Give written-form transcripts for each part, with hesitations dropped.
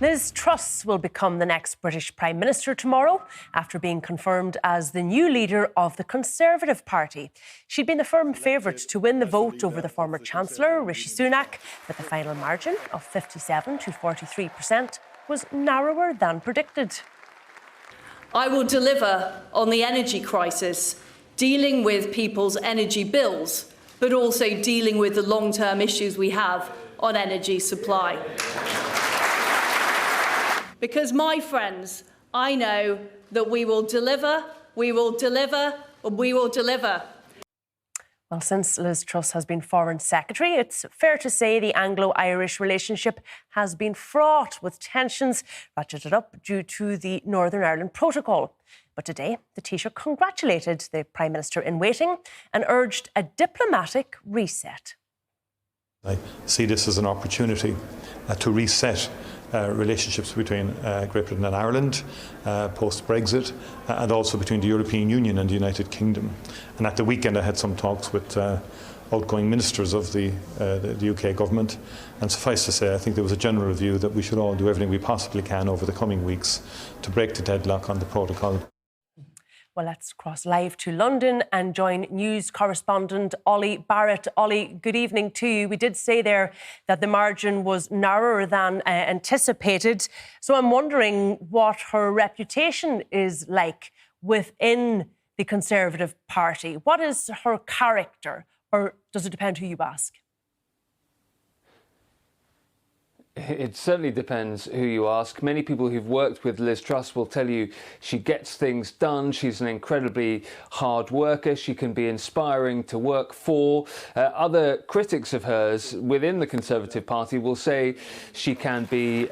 Liz Truss will become the next British Prime Minister tomorrow after being confirmed as the new leader of the Conservative Party. She'd been the firm favourite to win the vote over the former Chancellor, Rishi Sunak, but the final margin of 57 to 43% was narrower than predicted. I will deliver on the energy crisis, dealing with people's energy bills, but also dealing with the long-term issues we have on energy supply. Because, my friends, I know that we will deliver, we will deliver, and we will deliver. Well, since Liz Truss has been Foreign Secretary, it's fair to say the Anglo-Irish relationship has been fraught with tensions ratcheted up due to the Northern Ireland Protocol. But today, the Taoiseach congratulated the Prime Minister in waiting and urged a diplomatic reset. I see this as an opportunity to reset relationships between Great Britain and Ireland post-Brexit and also between the European Union and the United Kingdom. And at the weekend I had some talks with outgoing ministers of the UK government, and suffice to say I think there was a general view that we should all do everything we possibly can over the coming weeks to break the deadlock on the protocol. Well, let's cross live to London and join news correspondent Olly Barrett. Ollie, good evening to you. We did say there that the margin was narrower than anticipated. So I'm wondering what her reputation is like within the Conservative Party. What is her character, or does it depend who you ask? It certainly depends who you ask. Many people who've worked with Liz Truss will tell you she gets things done. She's an incredibly hard worker. She can be inspiring to work for. Other critics of hers within the Conservative Party will say she can be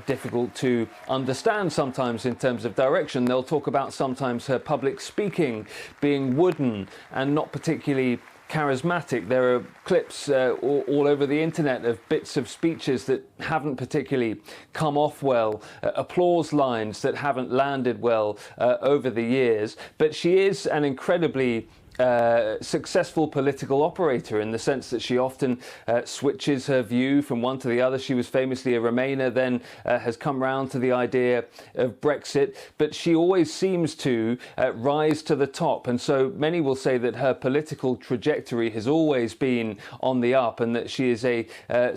difficult to understand sometimes in terms of direction. They'll talk about sometimes her public speaking being wooden and not particularly charismatic. There are clips all over the internet of bits of speeches that haven't particularly come off well, applause lines that haven't landed well over the years. But she is an incredibly successful political operator in the sense that she often switches her view from one to the other. She was famously a Remainer, then has come round to the idea of Brexit, but she always seems to rise to the top. And so many will say that her political trajectory has always been on the up and that she is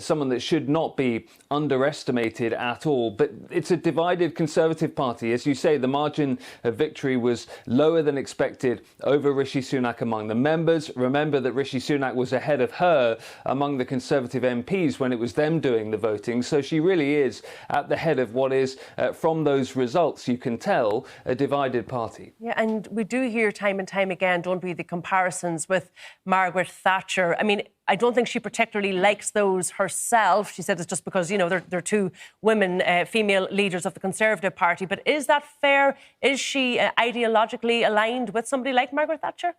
someone that should not be underestimated at all. But it's a divided Conservative Party. As you say, the margin of victory was lower than expected over Rishi Sunak among the members. Remember that Rishi Sunak was ahead of her among the Conservative MPs when it was them doing the voting. So she really is at the head of what is, from those results, you can tell, a divided party. Yeah, and we do hear time and time again, don't we, the comparisons with Margaret Thatcher. I mean, I don't think she particularly likes those herself. She said it's just because, you know, they're two women, female leaders of the Conservative Party. But is that fair? Is she ideologically aligned with somebody like Margaret Thatcher?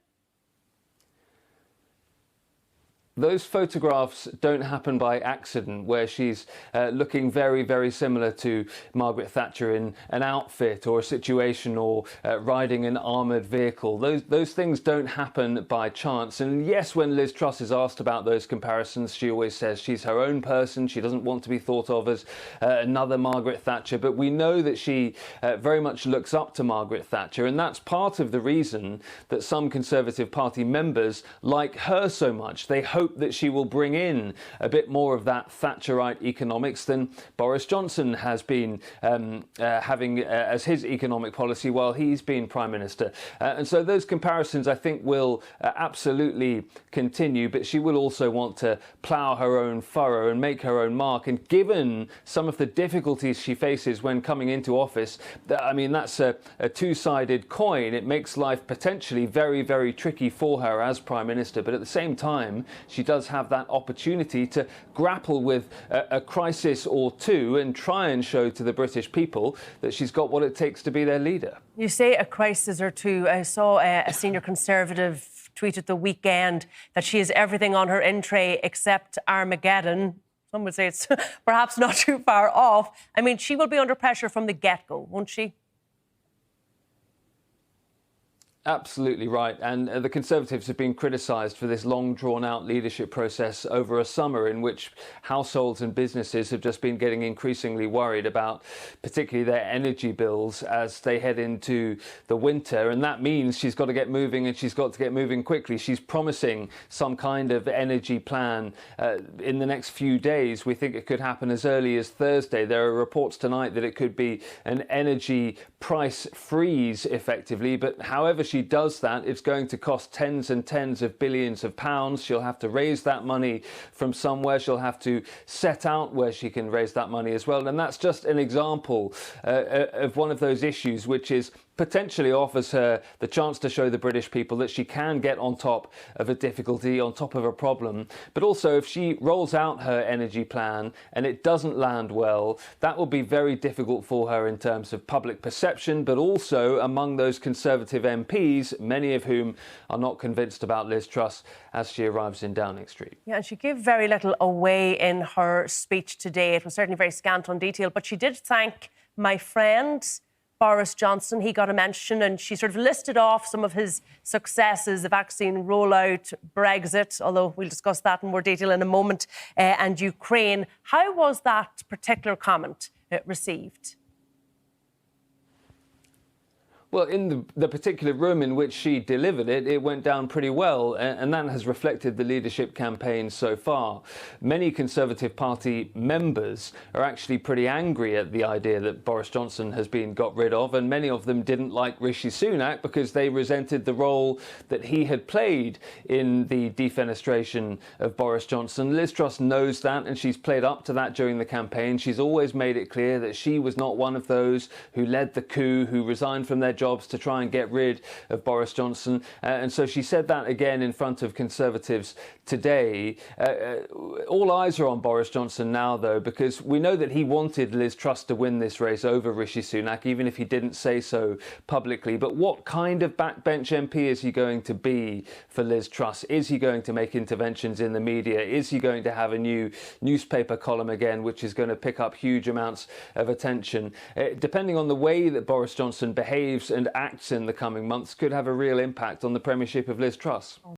Those photographs don't happen by accident, where she's looking very, very similar to Margaret Thatcher in an outfit or a situation or riding an armoured vehicle. Those things don't happen by chance. And yes, when Liz Truss is asked about those comparisons, she always says she's her own person. She doesn't want to be thought of as another Margaret Thatcher. But we know that she very much looks up to Margaret Thatcher. And that's part of the reason that some Conservative Party members like her so much. They hope that she will bring in a bit more of that Thatcherite economics than Boris Johnson has been having as his economic policy while he's been Prime Minister. And so those comparisons, I think, will absolutely continue, but she will also want to plough her own furrow and make her own mark. And given some of the difficulties she faces when coming into office, I mean, that's a two-sided coin. It makes life potentially very, very tricky for her as Prime Minister, but at the same time, she does have that opportunity to grapple with a crisis or two and try and show to the British people that she's got what it takes to be their leader. You say a crisis or two. I saw a senior Conservative tweet at the weekend that she has everything on her in tray except Armageddon. Some would say it's perhaps not too far off. I mean, she will be under pressure from the get-go, won't she? Absolutely right. And the Conservatives have been criticised for this long drawn-out leadership process over a summer in which households and businesses have just been getting increasingly worried about particularly their energy bills as they head into the winter. And that means she's got to get moving, and she's got to get moving quickly. She's promising some kind of energy plan in the next few days. We think it could happen as early as Thursday. There are reports tonight that it could be an energy price freeze, effectively. But however she does that, it's going to cost tens and tens of billions of pounds. She'll have to raise that money from somewhere. She'll have to set out where she can raise that money as well. And that's just an example of one of those issues which is potentially offers her the chance to show the British people that she can get on top of a difficulty, on top of a problem. But also, if she rolls out her energy plan and it doesn't land well, that will be very difficult for her in terms of public perception, but also among those Conservative MPs, many of whom are not convinced about Liz Truss as she arrives in Downing Street. Yeah, and she gave very little away in her speech today. It was certainly very scant on detail, but she did thank my friend Boris Johnson. He got a mention, and she sort of listed off some of his successes: the vaccine rollout, Brexit, although we'll discuss that in more detail in a moment, and Ukraine. How was that particular comment received? Well, in the particular room in which she delivered it, it went down pretty well, and that has reflected the leadership campaign so far. Many Conservative Party members are actually pretty angry at the idea that Boris Johnson has been got rid of, and many of them didn't like Rishi Sunak because they resented the role that he had played in the defenestration of Boris Johnson. Liz Truss knows that, and she's played up to that during the campaign. She's always made it clear that she was not one of those who led the coup, who resigned from their jobs to try and get rid of Boris Johnson. And so she said that again in front of Conservatives today. All eyes are on Boris Johnson now, though, because we know that he wanted Liz Truss to win this race over Rishi Sunak, even if he didn't say so publicly. But what kind of backbench MP is he going to be for Liz Truss? Is he going to make interventions in the media? Is he going to have a new newspaper column again, which is going to pick up huge amounts of attention? Depending on the way that Boris Johnson behaves and acts in the coming months, could have a real impact on the premiership of Liz Truss.